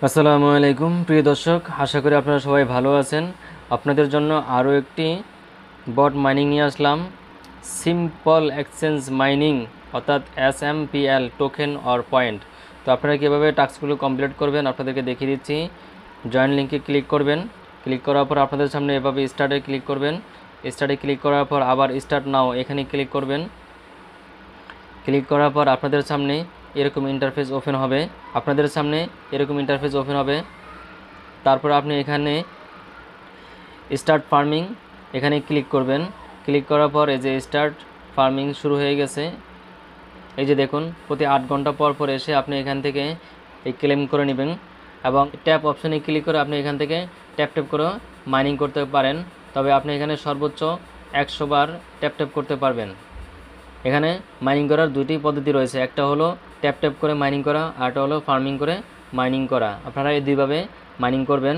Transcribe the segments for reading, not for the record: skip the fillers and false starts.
আসসালামু আলাইকুম প্রিয় দর্শক, আশা করি আপনারা সবাই ভালো আছেন। আপনাদের জন্য আরও একটি বট মাইনিং নিয়ে আসলাম, সিম্পল এক্সচেঞ্জ মাইনিং অর্থাৎ SMPL টোকেন অর পয়েন্ট। তো আপনারা কীভাবে টাস্কগুলো কমপ্লিট করবেন আপনাদেরকে দেখিয়ে দিচ্ছি। জয়েন লিঙ্কে ক্লিক করবেন, ক্লিক করার পর আপনাদের সামনে এভাবে স্টার্টে ক্লিক করবেন। স্টার্টে ক্লিক করার পর আবার স্টার্ট নাও এখানে ক্লিক করবেন। ক্লিক করার পর আপনাদের সামনে এরকম ইন্টারফেস ওপেন হবে। তারপর আপনি এখানে স্টার্ট ফার্মিং এখানে ক্লিক করবেন। ক্লিক করার পর এই যে স্টার্ট ফার্মিং শুরু হয়ে গেছে। এই যে দেখুন, প্রতি 8 ঘন্টা পর পর এসে আপনি এখান থেকে এই ক্লেম করে নেবেন এবং ট্যাপ অপশানে ক্লিক করে আপনি এখান থেকে ট্যাপ করে মাইনিং করতে পারেন। তবে আপনি এখানে সর্বোচ্চ 100 বার ট্যাপ করতে পারবেন। এখানে মাইনিং করার দুটি পদ্ধতি রয়েছে, একটা হলো ট্যাপ করে মাইনিং করা, আরটা হলো ফার্মিং করে মাইনিং করা। আপনারা এই দুইভাবে মাইনিং করবেন।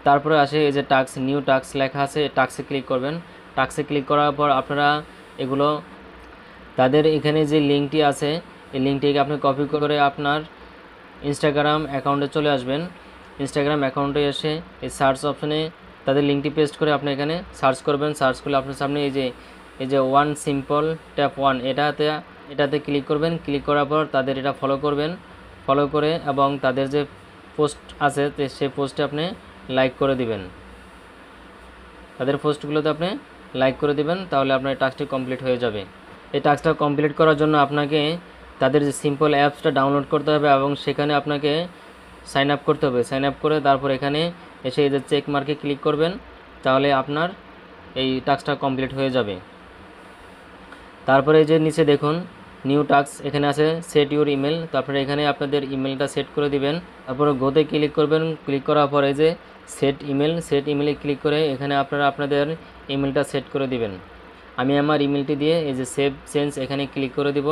তারপরে আসে এই যে টাস্ক, নিউ টাস্ক লেখা আছে, টাস্কে ক্লিক করবেন। টাস্কে ক্লিক করার পর আপনারা এগুলো তাদের এখানে যে লিঙ্কটি আছে এই লিঙ্কটিকে আপনি কপি করে আপনার ইনস্টাগ্রাম অ্যাকাউন্টে চলে আসবেন। ইনস্টাগ্রাম অ্যাকাউন্টে এসে এই সার্চ অপশানে তাদের লিঙ্কটি পেস্ট করে আপনি এখানে সার্চ করবেন। সার্চ করলে আপনার সামনে এই যে ওয়ান সিম্পল ট্যাপ ওয়ান এটাতে ক্লিক করবেন। ক্লিক করার পর তাদের এটা ফলো করবেন। ফলো করে এবং তাদের যে পোস্ট আছে সেই পোস্টে আপনি লাইক করে দিবেন। তাদের পোস্টগুলোতে আপনি লাইক করে দিবেন, তাহলে আপনার টাস্কটি কমপ্লিট হয়ে যাবে। এই টাস্কটা কমপ্লিট করার জন্য আপনাকে তাদের যে সিম্পল অ্যাপসটা ডাউনলোড করতে হবে এবং সেখানে আপনাকে সাইন আপ করতে হবে। সাইন আপ করে তারপর এখানে এসে এই যে চেক মার্কে ক্লিক করবেন, তাহলে আপনার এই টাস্কটা কমপ্লিট হয়ে যাবে। তারপরে যে নিচে দেখুন নিউ টাস্ক এখানে আছে সেট ইউর ইমেল। তো আপনারা এখানে আপনাদের ইমেলটা সেট করে দিবেন। তারপরে গোতে ক্লিক করবেন। ক্লিক করার পরে যে সেট ইমেলে ক্লিক করে এখানে আপনারা আপনাদের ইমেলটা সেট করে দিবেন। আমি আমার ইমেলটি দিয়ে এই যে সেভ চেঞ্জ এখানে ক্লিক করে দিব।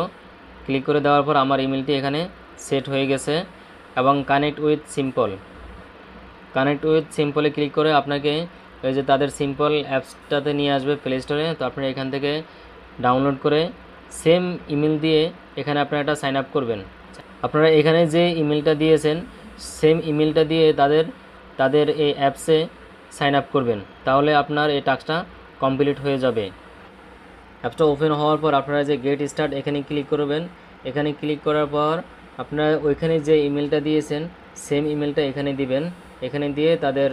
ক্লিক করে দেওয়ার পর আমার ইমেলটি এখানে সেট হয়ে গেছে। এবং কানেক্ট উইথ সিম্পলে ক্লিক করে আপনাকে এই যে তাদের সিম্পল অ্যাপসটাতে নিয়ে আসবে প্লে স্টোরে। তো আপনি এখান থেকে ডাউনলোড করে সেম ইমেল দিয়ে এখানে আপনারা একটা সাইন আপ করবেন। আপনারা এখানে যে ইমেলটা দিয়েছেন সেম ইমেলটা দিয়ে তাদের এই অ্যাপসে সাইন আপ করবেন, তাহলে আপনার এই টাস্কটা কমপ্লিট হয়ে যাবে। অ্যাপসটা ওপেন হওয়ার পর আপনারা যে গেট স্টার্ট এখানে ক্লিক করবেন। এখানে ক্লিক করার পর আপনারা ওইখানে যে ইমেলটা দিয়েছেন সেম ইমেলটা এখানে দিবেন। এখানে দিয়ে তাদের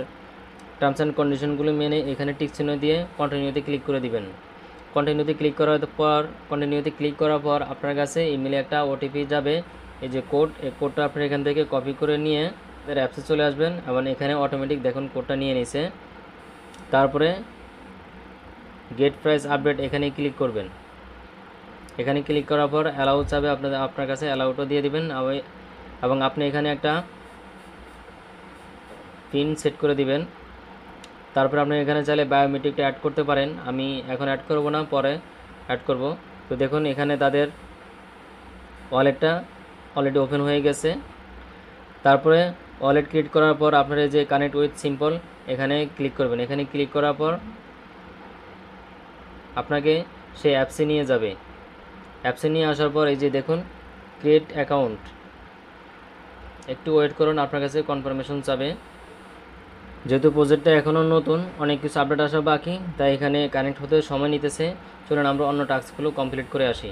টার্মস অ্যান্ড কন্ডিশনগুলো মেনে এখানে টিক চিহ্ন দিয়ে কন্টিনিউতে ক্লিক করে দিবেন। কন্টিনিউতে ক্লিক করার পর আপনার কাছে ইমেলে একটা ওটিপি যাবে, এই যে কোড, এই কোডটা আপনি এখান থেকে কপি করে নিয়ে তাদের অ্যাপসে চলে আসবেন এবং এখানে অটোমেটিক দেখুন কোডটা নিয়ে নিছে। তারপরে গেট প্রাইস আপডেট এখানে ক্লিক করবেন। এখানে ক্লিক করার পর অ্যালাউ চাবে, আপনার কাছে অ্যালাউটা দিয়ে দিবেন এবং আপনি এখানে একটা পিন সেট করে দিবেন। তারপর আপনি এখানে চাইলে বায়োমেট্রিকটা অ্যাড করতে পারেন। আমি এখন অ্যাড করব না, পরে অ্যাড করব। তো দেখুন এখানে তাদের ওয়ালেটটা অলরেডি ওপেন হয়ে গেছে। তারপরে ওয়ালেট ক্রিয়েট করার পর আপনারা যে কানেক্ট উইথ সিম্পল এখানে ক্লিক করবেন। এখানে ক্লিক করার পর আপনাকে সেই অ্যাপসে নিয়ে যাবে। অ্যাপসে নিয়ে আসার পর এই যে দেখুন ক্রিয়েট অ্যাকাউন্ট, একটু ওয়েট করুন, আপনার কাছে কনফার্মেশন চাবে। যেহেতু প্রজেক্টটা এখনও নতুন, অনেক কিছু আপডেট আসা বাকি, তাই এখানে কানেক্ট হতে সময় নিতেছে। চলুন আমরা অন্য টাস্কগুলো কমপ্লিট করে আসি।